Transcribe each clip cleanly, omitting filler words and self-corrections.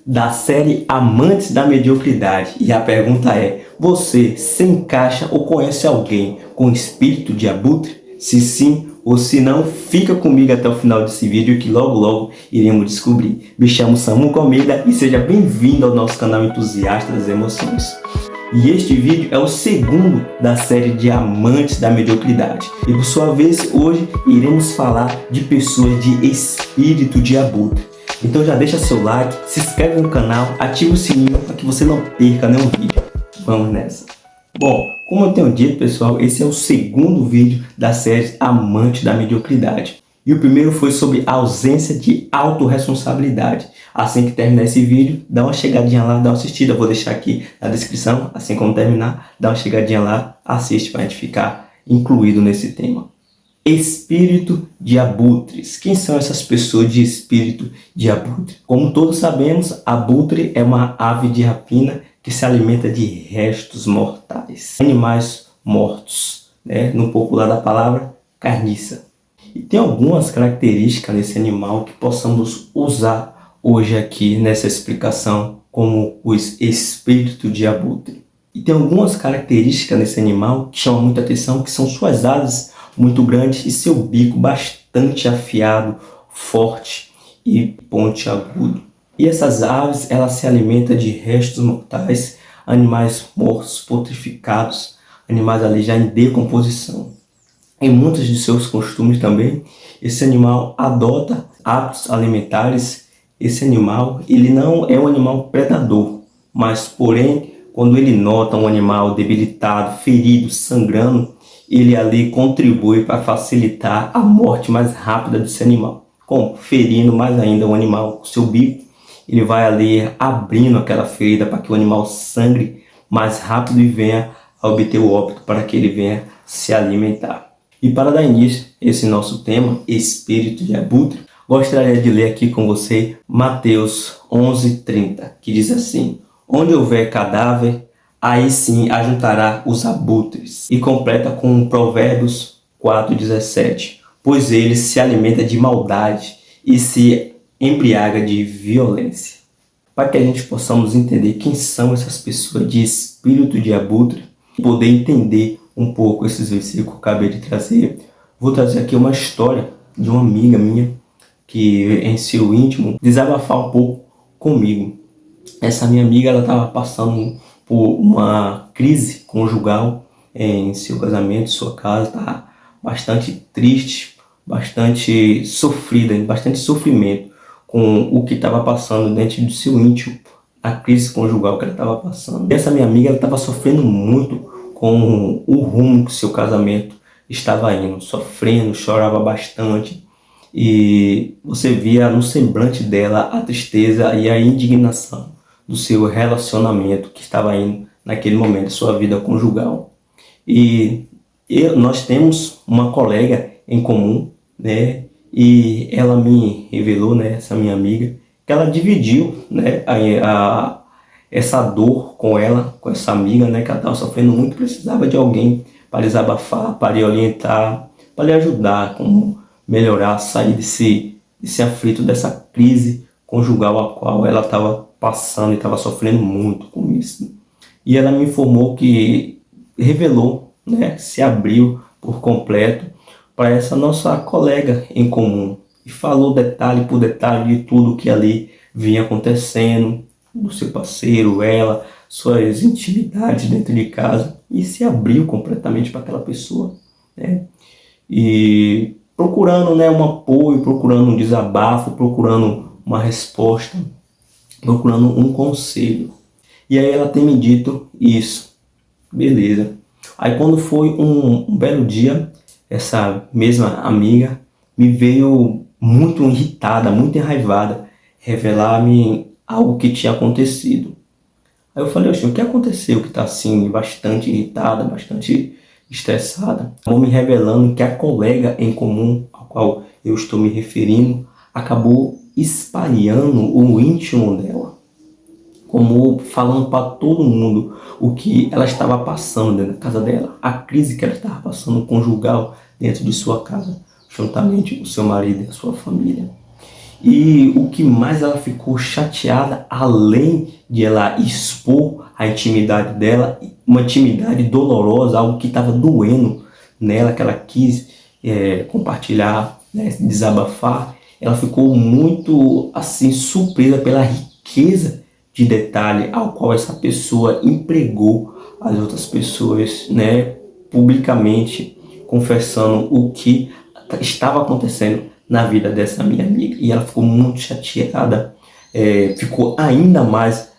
da série Amantes da Mediocridade. E a pergunta é: você se encaixa ou conhece alguém com espírito de abutre? Se sim ou se não, fica comigo até o final desse vídeo que logo iremos descobrir. Me chamo Samuco Almeida e seja bem-vindo ao nosso canal Entusiasta das Emoções. E este vídeo é o segundo da série de Amantes da Mediocridade. E por sua vez, hoje iremos falar de pessoas de espírito de abutre. Então já deixa seu like, se inscreve no canal, ativa o sininho para que você não perca nenhum vídeo. Vamos nessa! Bom, como eu tenho dito, pessoal, esse é o segundo vídeo da série Amantes da Mediocridade. E o primeiro foi sobre a ausência de autorresponsabilidade. Assim que terminar esse vídeo, dá uma chegadinha lá, dá uma assistida. Eu vou deixar aqui na descrição, assim como terminar, dá uma chegadinha lá, assiste para a gente ficar incluído nesse tema. Espírito de abutres. Quem são essas pessoas de espírito de abutre? Como todos sabemos, abutre é uma ave de rapina que se alimenta de restos mortais, animais mortos, né? No popular da palavra, carniça. E tem algumas características nesse animal que possamos usar hoje aqui nessa explicação como os espíritos de abutre. E tem algumas características nesse animal que chamam muita atenção, que são suas asas muito grandes e seu bico bastante afiado, forte e pontiagudo. E essas aves, elas se alimentam de restos mortais, animais mortos, putrificados, animais ali já em decomposição. Em muitos de seus costumes também, esse animal adota hábitos alimentares. Esse animal, ele não é um animal predador, mas porém, quando ele nota um animal debilitado, ferido, sangrando, ele ali contribui para facilitar a morte mais rápida desse animal. Como? Ferindo mais ainda o animal com seu bico, ele vai ali abrindo aquela ferida para que o animal sangre mais rápido e venha a obter o óbito, para que ele venha se alimentar. E para dar início a esse nosso tema, espírito de abutre, gostaria de ler aqui com você Mateus 11:30, que diz assim: onde houver cadáver, aí sim ajuntará os abutres. E completa com Provérbios 4:17, pois ele se alimenta de maldade e se embriaga de violência. Para que a gente possamos entender quem são essas pessoas de espírito de abutre e poder entender um pouco esses versículos que eu acabei de trazer, vou trazer aqui uma história de uma amiga minha que em seu íntimo desabafar um pouco comigo. Essa minha amiga, ela estava passando por uma crise conjugal em seu casamento, sua casa, está bastante triste, bastante sofrida, bastante sofrimento com o que estava passando dentro do seu íntimo, a crise conjugal que ela estava passando. E essa minha amiga, ela estava sofrendo muito com o rumo que seu casamento estava indo, sofrendo, chorava bastante, e você via no semblante dela a tristeza e a indignação do seu relacionamento que estava indo naquele momento de sua vida conjugal. E nós temos uma colega em comum, né? E ela me revelou, né, essa minha amiga, que ela dividiu, né, essa dor com ela, com essa amiga, né, que ela estava sofrendo muito, precisava de alguém para desabafar, para lhe orientar, para lhe ajudar como melhorar, sair desse aflito, dessa crise conjugal a qual ela estava passando e estava sofrendo muito com isso. E ela me informou que revelou, né, se abriu por completo para essa nossa colega em comum e falou detalhe por detalhe de tudo que ali vinha acontecendo, do seu parceiro, ela, suas intimidades dentro de casa, e se abriu completamente para aquela pessoa, né? E procurando, né, um apoio, procurando um desabafo, procurando uma resposta, procurando um conselho. E aí ela tem me dito isso. Beleza. Aí quando foi um belo dia, essa mesma amiga me veio muito irritada, muito enraivada, revelar-me algo que tinha acontecido. Aí eu falei: oxe, o que aconteceu que está assim, bastante irritada, bastante estressada? Vou me revelando que a colega em comum ao qual eu estou me referindo acabou espalhando o íntimo dela, como falando para todo mundo o que ela estava passando dentro da casa dela, a crise que ela estava passando conjugal dentro de sua casa, juntamente com seu marido e a sua família. E o que mais ela ficou chateada, além de ela expor a intimidade dela, uma intimidade dolorosa, algo que estava doendo nela, que ela quis compartilhar, né, desabafar, ela ficou muito assim surpresa pela riqueza de detalhe ao qual essa pessoa empregou as outras pessoas, né, publicamente confessando o que estava acontecendo na vida dessa minha amiga. E ela ficou muito chateada, ficou ainda mais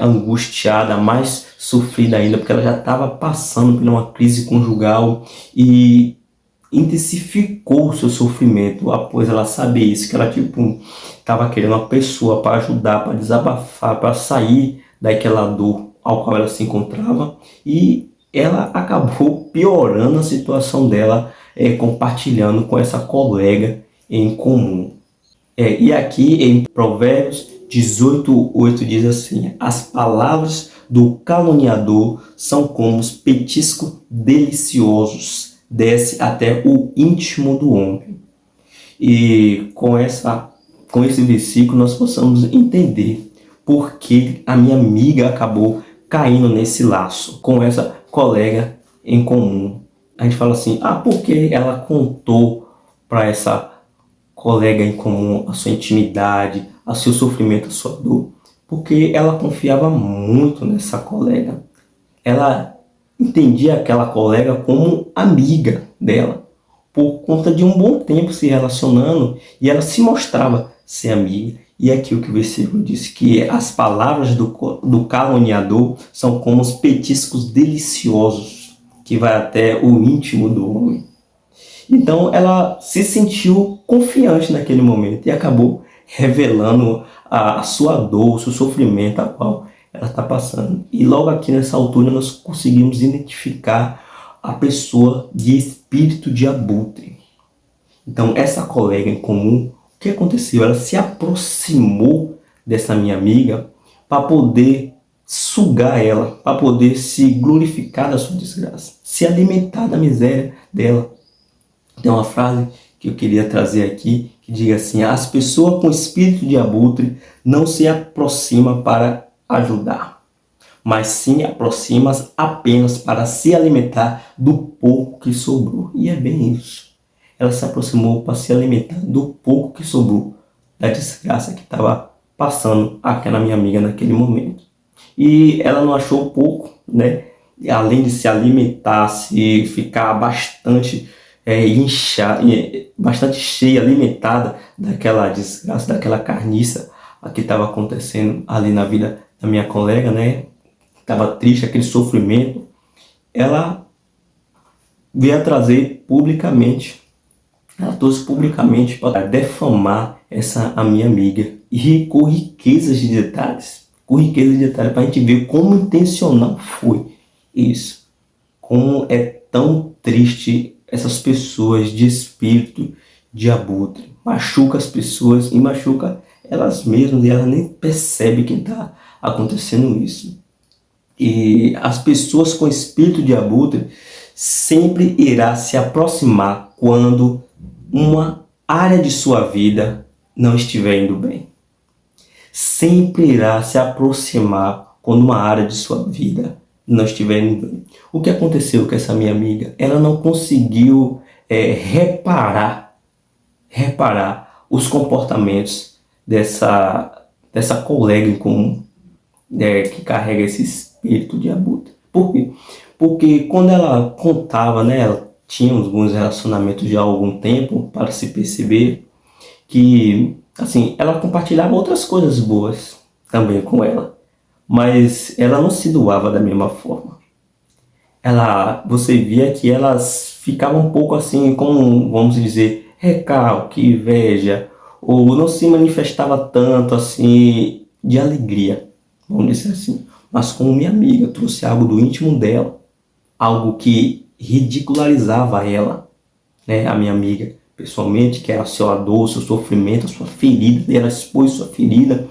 angustiada, mais sofrida ainda, porque ela já estava passando por uma crise conjugal e intensificou o seu sofrimento após ela saber isso, que ela tipo estava querendo uma pessoa para ajudar, para desabafar, para sair daquela dor ao qual ela se encontrava, e ela acabou piorando a situação dela, compartilhando com essa colega em comum. E aqui em Provérbios 18:8 diz assim: as palavras do caluniador são como os petiscos deliciosos, desce até o íntimo do homem. E com esse versículo nós possamos entender por que a minha amiga acabou caindo nesse laço com essa colega em comum. A gente fala assim, porque ela contou para essa colega em comum a sua intimidade, o seu sofrimento, a sua dor? Porque ela confiava muito nessa colega. Ela entendia aquela colega como amiga dela, por conta de um bom tempo se relacionando, e ela se mostrava ser amiga. E aqui o que o versículo diz, que as palavras do caluniador são como os petiscos deliciosos, que vai até o íntimo do homem. Então ela se sentiu confiante naquele momento e acabou revelando a sua dor, o seu sofrimento, a qual ela está passando. E logo aqui nessa altura nós conseguimos identificar a pessoa de espírito de abutre. Então essa colega em comum, o que aconteceu? Ela se aproximou dessa minha amiga para poder sugar ela, para poder se glorificar da sua desgraça, se alimentar da miséria dela. Tem uma frase que eu queria trazer aqui, que diz assim: as pessoas com espírito de abutre não se aproximam para ajudar, mas sim aproximam apenas para se alimentar do pouco que sobrou. E é bem isso. Ela se aproximou para se alimentar do pouco que sobrou, da desgraça que estava passando aquela minha amiga naquele momento. E ela não achou pouco, né? Além de se alimentar, se ficar bastante inchada, bastante cheia, alimentada daquela desgraça, daquela carniça que estava acontecendo ali na vida da minha colega, né? Estava triste, aquele sofrimento. Ela veio trazer publicamente, ela trouxe publicamente para defamar a minha amiga, e com riquezas de detalhes, para a gente ver como intencional foi isso, como é tão triste essas pessoas de espírito de abutre. Machuca as pessoas e machuca elas mesmas, e elas nem percebem que está acontecendo isso. E as pessoas com espírito de abutre sempre irá se aproximar quando uma área de sua vida não estiver indo bem. Sempre irá se aproximar quando uma área de sua vida não estiver indo bem. O que aconteceu com essa minha amiga? Ela não conseguiu reparar os comportamentos dessa colega em comum, que carrega esse espírito de abutre. Por quê? Porque quando ela contava, né, ela tinha alguns relacionamentos já há algum tempo, para se perceber que, assim, ela compartilhava outras coisas boas também com ela, mas ela não se doava da mesma forma. Você via que elas ficavam um pouco assim, como, vamos dizer, recalque, inveja, ou não se manifestava tanto assim de alegria, vamos dizer assim. Mas como minha amiga trouxe algo do íntimo dela, algo que ridicularizava ela, né, a minha amiga, pessoalmente, que era a sua dor, seu sofrimento, a sua ferida, e ela expôs sua ferida.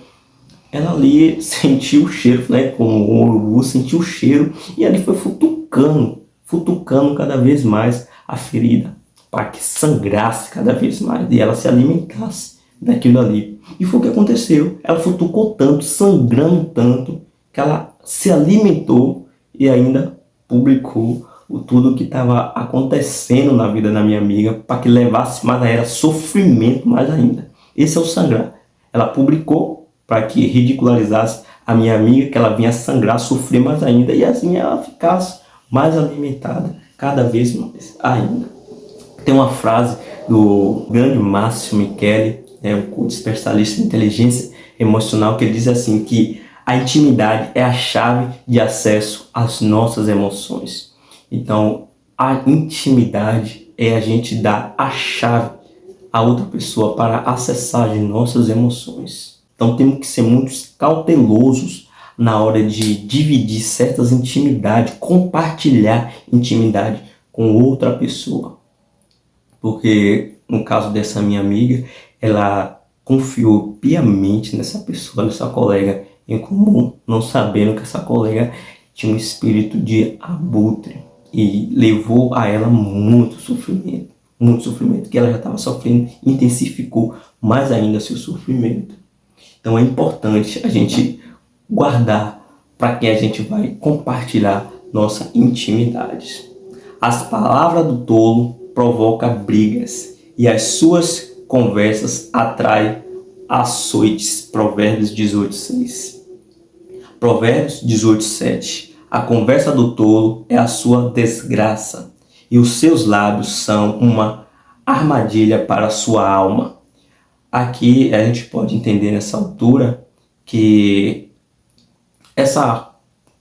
Ela ali sentiu o cheiro, né, como o urubu sentiu o cheiro, e ali foi futucando cada vez mais a ferida, para que sangrasse cada vez mais, e ela se alimentasse daquilo ali. E foi o que aconteceu. Ela futucou tanto, sangrando tanto, que ela se alimentou e ainda publicou tudo que estava acontecendo na vida da minha amiga, para que levasse mais a ela sofrimento mais ainda. Esse é o sangrar. Ela publicou para que ridicularizasse a minha amiga, que ela vinha sangrar, sofrer mais ainda, e assim ela ficasse mais alimentada, cada vez mais ainda. Tem uma frase do grande Márcio Micheli, um coach especialista em inteligência emocional, que ele diz assim, que a intimidade é a chave de acesso às nossas emoções. Então, a intimidade é a gente dar a chave a outra pessoa para acessar as nossas emoções. Então, temos que ser muito cautelosos na hora de dividir certas intimidades, compartilhar intimidade com outra pessoa. Porque, no caso dessa minha amiga, ela confiou piamente nessa pessoa, nessa colega em comum, não sabendo que essa colega tinha um espírito de abutre e levou a ela muito sofrimento que ela já estava sofrendo, intensificou mais ainda seu sofrimento. Então é importante a gente guardar para quem a gente vai compartilhar nossa intimidade. As palavras do tolo provocam brigas e as suas conversas atraem açoites. Provérbios 18:6. Provérbios 18:7. A conversa do tolo é a sua desgraça e os seus lábios são uma armadilha para a sua alma. Aqui a gente pode entender nessa altura que essa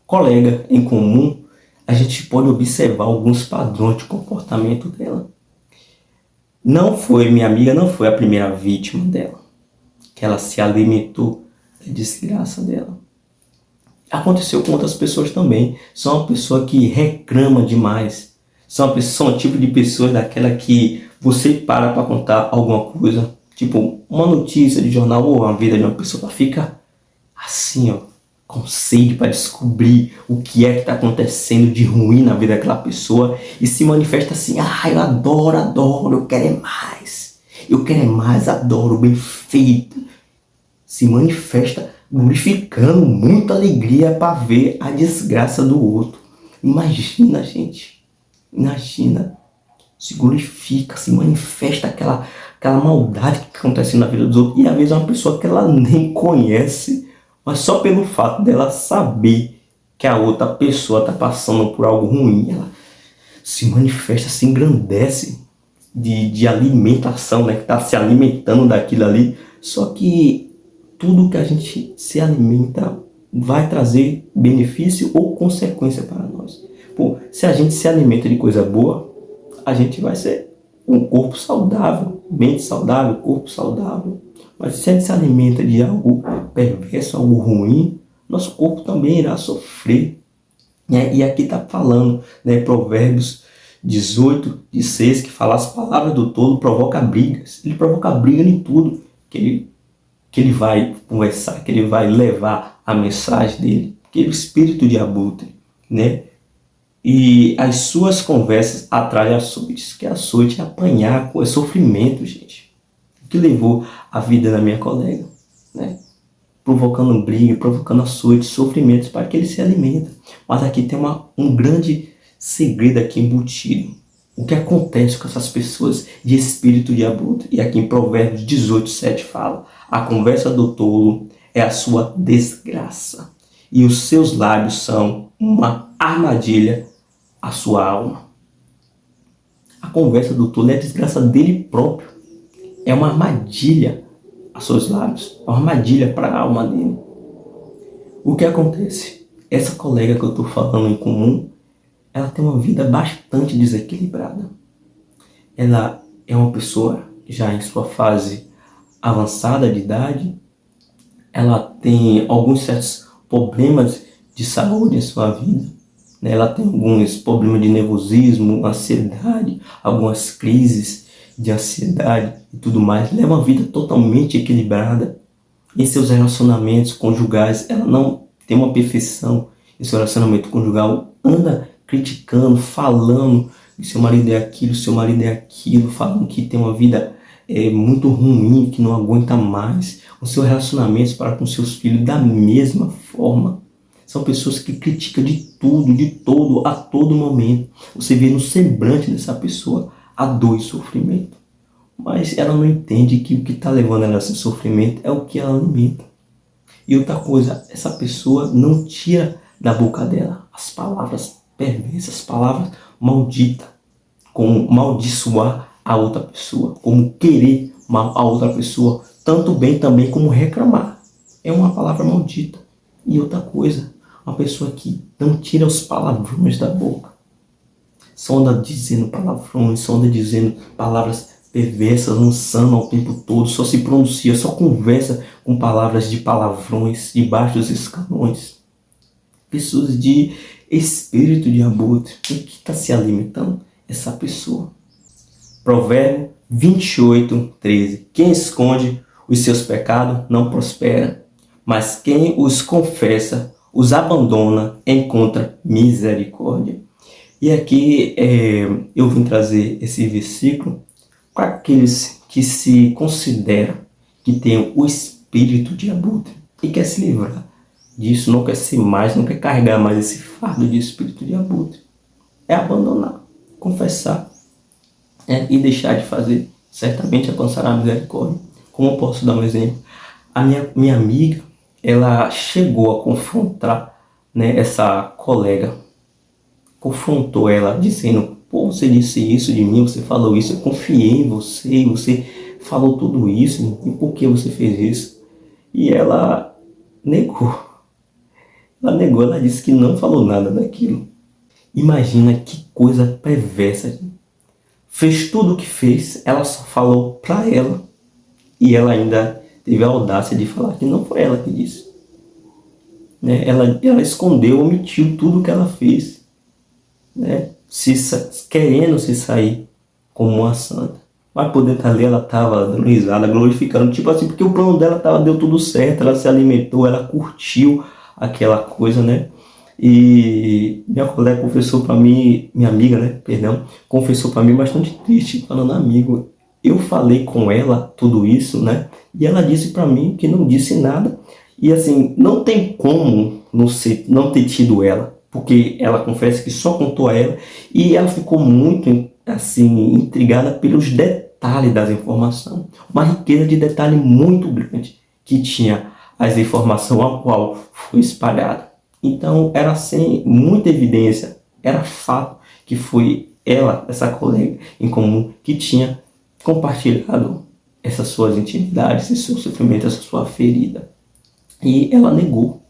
colega em comum, a gente pode observar alguns padrões de comportamento dela. Minha amiga não foi a primeira vítima dela, que ela se alimentou da desgraça dela. Aconteceu com outras pessoas também. São uma pessoa que reclama demais. São um tipo de pessoa daquela que você para contar alguma coisa, tipo uma notícia de jornal ou a vida de uma pessoa, ela fica assim, com sede para descobrir o que é que está acontecendo de ruim na vida daquela pessoa e se manifesta assim, eu adoro, eu quero é mais, adoro, bem feito. Se manifesta glorificando muita alegria para ver a desgraça do outro. Imagina, gente, se glorifica, se manifesta aquela maldade que acontece na vida dos outros, e às vezes é uma pessoa que ela nem conhece, mas só pelo fato dela saber que a outra pessoa está passando por algo ruim, ela se manifesta, se engrandece de alimentação, né? Que está se alimentando daquilo ali. Só que tudo que a gente se alimenta vai trazer benefício ou consequência para nós. Se a gente se alimenta de coisa boa, a gente vai ser um corpo saudável, mente saudável, corpo saudável. Mas se a gente se alimenta de algo perverso, algo ruim, nosso corpo também irá sofrer. E aqui está falando, Provérbios 18:6, que fala: as palavras do tolo provocam brigas. Ele provoca briga em tudo que ele vai conversar, que ele vai levar a mensagem dele, que é o espírito de abutre, E as suas conversas atraem açoites, que açoite é apanhar, é sofrimento, gente. O que levou a vida da minha colega, provocando briga, provocando açoites, sofrimentos para que ele se alimenta. Mas aqui tem um grande segredo aqui embutido. O que acontece com essas pessoas de espírito de abutre? E aqui em Provérbios 18:7 fala: a conversa do tolo é a sua desgraça, e os seus lábios são uma armadilha à sua alma. A conversa do tolo é a desgraça dele próprio. É uma armadilha a seus lábios, é uma armadilha para a alma dele. O que acontece? Essa colega que eu estou falando em comum, ela tem uma vida bastante desequilibrada. Ela é uma pessoa já em sua fase avançada de idade. Ela tem alguns certos problemas de saúde em sua vida. Ela tem alguns problemas de nervosismo, ansiedade, algumas crises de ansiedade e tudo mais. Leva uma vida totalmente equilibrada. Em seus relacionamentos conjugais, ela não tem uma perfeição em seu relacionamento conjugal. Anda criticando, falando que seu marido é aquilo, falando que tem uma vida é muito ruim, que não aguenta mais. O seu relacionamento para com seus filhos da mesma forma. São pessoas que criticam de tudo, de todo, a todo momento. Você vê no semblante dessa pessoa a dor e sofrimento. Mas ela não entende que o que está levando ela a esse sofrimento é o que ela alimenta. E outra coisa, essa pessoa não tira da boca dela as palavras perversas, as palavras malditas, como maldiçoar a outra pessoa, como querer mal a outra pessoa, tanto bem também como reclamar. É uma palavra maldita. E outra coisa, uma pessoa que não tira os palavrões da boca, só anda dizendo palavrões, só anda dizendo palavras perversas, lançando ao tempo todo, só se pronuncia, só conversa com palavras de palavrões debaixo dos escalões. Pessoas de espírito de abutre. O que está se alimentando essa pessoa? Provérbio 28:13. Quem esconde os seus pecados não prospera, mas quem os confessa, os abandona, encontra misericórdia. E aqui eu vim trazer esse versículo para aqueles que se consideram que têm o espírito de abutre e quer se livrar disso, não quer ser mais, não quer carregar mais esse fardo de espírito de abutre. É abandonar, confessar e deixar de fazer. Certamente alcançará a misericórdia. Como eu posso dar um exemplo? A minha amiga, ela chegou a confrontar, né, essa colega. Confrontou ela dizendo: pô, você disse isso de mim, você falou isso, eu confiei em você, você falou tudo isso, e por que você fez isso? E ela negou. Ela disse que não falou nada daquilo. Imagina que coisa perversa. Fez tudo o que fez, ela só falou pra ela. E ela ainda teve a audácia de falar que não foi ela que disse. Né? Ela escondeu, omitiu tudo o que ela fez. Né? Querendo se sair como uma santa. Mas por dentro ali ela estava dando risada, glorificando. Tipo assim, porque o plano dela deu tudo certo. Ela se alimentou, ela curtiu aquela coisa, né? E minha colega confessou para mim, minha amiga, né, perdão, confessou para mim bastante triste, falando: amigo, eu falei com ela tudo isso, né, e ela disse para mim que não disse nada, e assim, não tem como não ter tido ela, porque ela confessa que só contou a ela, e ela ficou muito, assim, intrigada pelos detalhes das informações, uma riqueza de detalhe muito grande que tinha as informações a qual foi espalhada. Então era sem muita evidência, era fato que foi ela, essa colega em comum, que tinha compartilhado essas suas intimidades, esse seu sofrimento, essa sua ferida. E ela negou,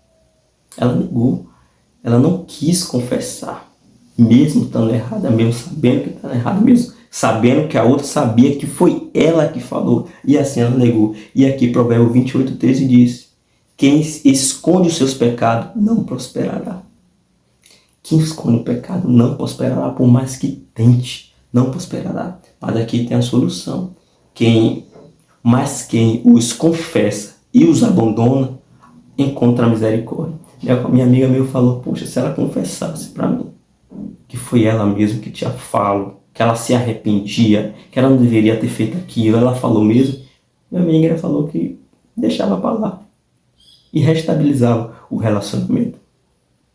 ela não quis confessar, mesmo estando errada, mesmo sabendo que estava errada, mesmo sabendo que a outra sabia que foi ela que falou, e assim ela negou. E aqui Provérbio 28:13 diz: quem esconde os seus pecados não prosperará. Quem esconde o pecado não prosperará, por mais que tente, não prosperará. Mas aqui tem a solução. Quem os confessa e os abandona, encontra a misericórdia. Minha amiga meu falou: poxa, se ela confessasse para mim que foi ela mesma que tinha falado, que ela se arrependia, que ela não deveria ter feito aquilo, ela falou mesmo. Minha amiga falou que deixava para lá e restabilizava o relacionamento,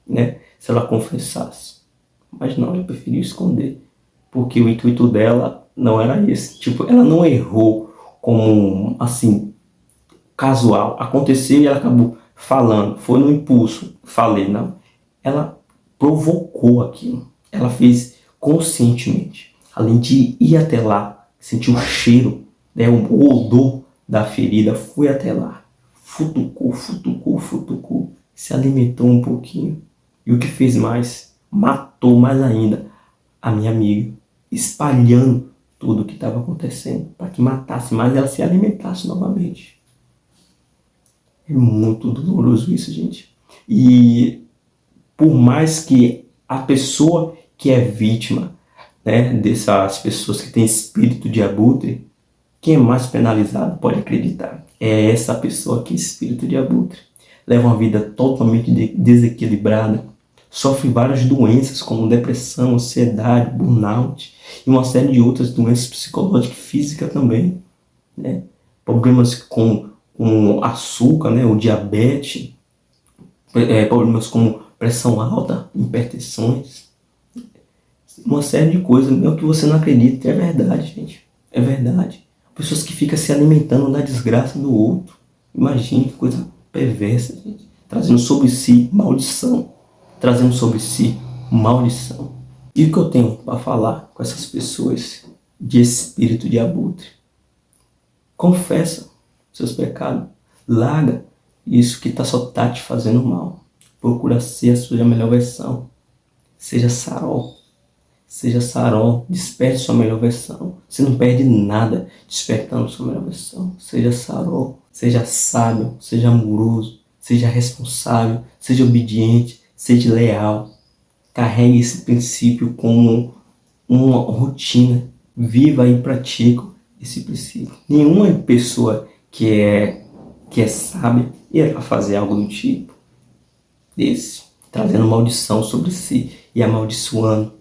né? Se ela confessasse. Mas não, ela preferiu esconder, porque o intuito dela não era esse. Tipo, ela não errou como, assim, casual. Aconteceu e ela acabou falando. Foi no impulso, falei, não. Ela provocou aquilo. Ela fez conscientemente. Além de ir até lá, sentir o cheiro, né, o odor da ferida, foi até lá. Futucou, se alimentou um pouquinho. E o que fez mais? Matou mais ainda a minha amiga, espalhando tudo o que estava acontecendo, para que matasse mais, ela se alimentasse novamente. É muito doloroso isso, gente. E por mais que a pessoa que é vítima, né, dessas pessoas que têm espírito de abutre, quem é mais penalizado, pode acreditar, é essa pessoa que é espírito de abutre. Leva uma vida totalmente desequilibrada, sofre várias doenças como depressão, ansiedade, burnout e uma série de outras doenças psicológicas e físicas também. né? Problemas com açúcar, né? O diabetes, problemas como pressão alta, hipertensões, uma série de coisas, mesmo que você não acredite, é verdade, gente, é verdade. Pessoas que ficam se alimentando da desgraça do outro, imagine que coisa perversa, gente, trazendo sobre si maldição, trazendo sobre si maldição. E o que eu tenho para falar com essas pessoas de espírito de abutre? Confessa seus pecados, larga isso que só tá te fazendo mal. Procura ser a sua melhor versão. Seja sarol. Seja sarol. Desperte sua melhor versão. Você não perde nada despertando sua melhor versão. Seja sarol. Seja sábio. Seja amoroso. Seja responsável. Seja obediente. Seja leal. Carregue esse princípio como uma rotina. Viva e pratique esse princípio. Nenhuma pessoa que é sábia irá fazer algo do tipo desse, trazendo maldição sobre si e amaldiçoando,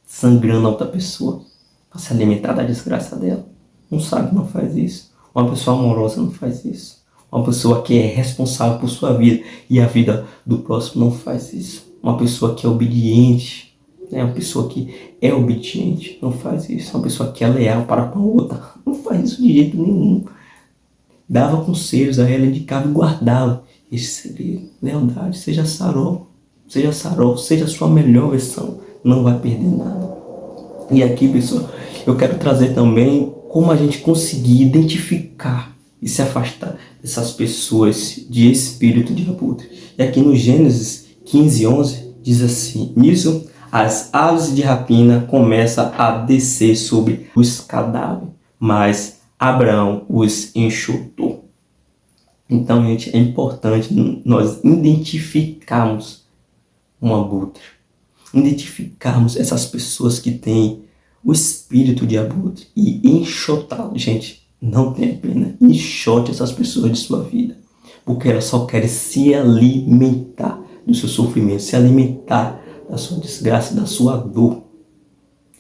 sangrando a outra pessoa para se alimentar da desgraça dela. Um sábio não faz isso. Uma pessoa amorosa não faz isso. Uma pessoa que é responsável por sua vida e a vida do próximo não faz isso. Uma pessoa que é obediente, né? Uma pessoa que é obediente não faz isso. Uma pessoa que é leal para com a outra não faz isso de jeito nenhum. Dava conselhos a ela, indicava e guardava esse segredo. Lealdade, seja sarol, seja a sua melhor versão, não vai perder nada. E aqui, pessoal, eu quero trazer também como a gente conseguir identificar e se afastar dessas pessoas de espírito de abutre. E aqui no Gênesis 15:11 diz assim: nisso as aves de rapina começam a descer sobre os cadáveres, mas Abraão os enxutou. Então, gente, é importante nós identificarmos um abutre. Identificarmos essas pessoas que têm o espírito de abutre e enxotá-lo. Gente, não tenha pena. Enxote essas pessoas de sua vida. Porque elas só querem se alimentar do seu sofrimento, se alimentar da sua desgraça, da sua dor.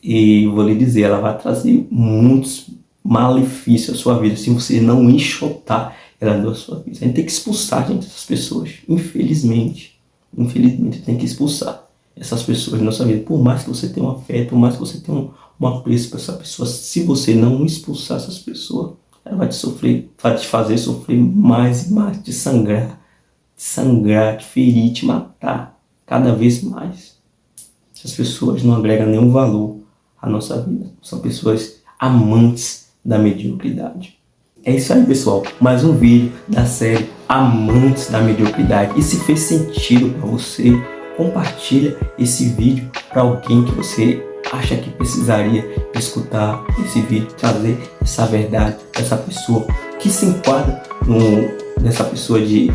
E vou lhe dizer, ela vai trazer muitos malefício à sua vida, se você não enxotar ela da sua vida. A gente tem que expulsar, gente, essas pessoas. Infelizmente tem que expulsar essas pessoas da nossa vida. Por mais que você tenha um afeto, por mais que você tenha um apreço por essa pessoa, se você não expulsar essas pessoas, ela vai te fazer sofrer mais e mais, te sangrar, te ferir, te matar cada vez mais. Essas pessoas não agregam nenhum valor à nossa vida. São pessoas amantes da mediocridade. É isso aí, pessoal. Mais um vídeo da série Amantes da Mediocridade. E se fez sentido para você, compartilha esse vídeo para alguém que você acha que precisaria escutar esse vídeo, trazer essa verdade dessa pessoa que se enquadra nessa pessoa de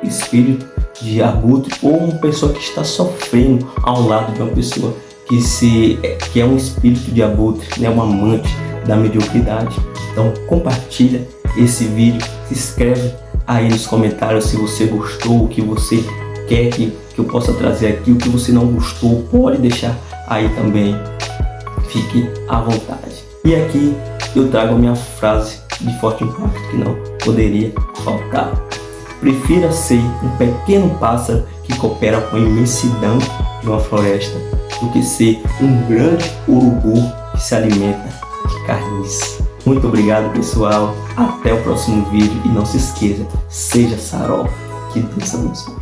espírito de abutre, ou uma pessoa que está sofrendo ao lado de uma pessoa que é um espírito de abutre, né? Um amante da mediocridade. Então compartilha esse vídeo, se inscreve aí nos comentários se você gostou, o que você quer que eu possa trazer aqui, o que você não gostou, pode deixar aí também, fique à vontade. E aqui eu trago a minha frase de forte impacto que não poderia faltar: prefira ser um pequeno pássaro que coopera com a imensidão de uma floresta do que ser um grande urubu que se alimenta de carniça. Muito obrigado, pessoal. Até o próximo vídeo e não se esqueça, seja sarol. Que Deus abençoe.